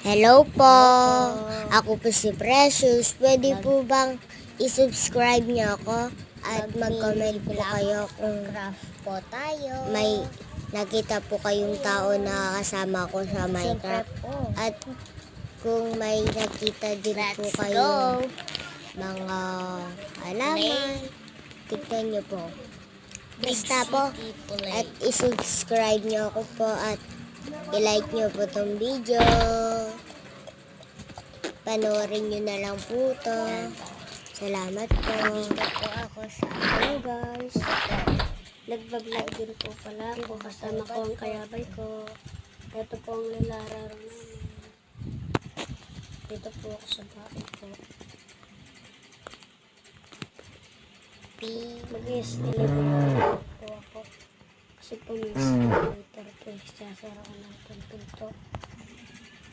Hello po. Ako po si Precious. Pwede po bang i-subscribe niyo ako at mag-comment po kayo kung Craft po tayo. may nakita po kayong tao na kasama ko sa Minecraft. At kung may nakita din po Let's kayo go. mga halaman, tignan niyo po. Basta po, at i-subscribe niyo ako po at i-like niyo po tong video. Panoorin niyo na lang po to. Salamat po. Dito po ako sa Hello guys. nagbablog din po pala ako. Kasama ko ang kayabay ko. Ito po ang nilalaro namin. Dito po ako sa bahay ko. Mag-i-sleep po ako. Kasi po may escalator po. Sasara ko ng pinto.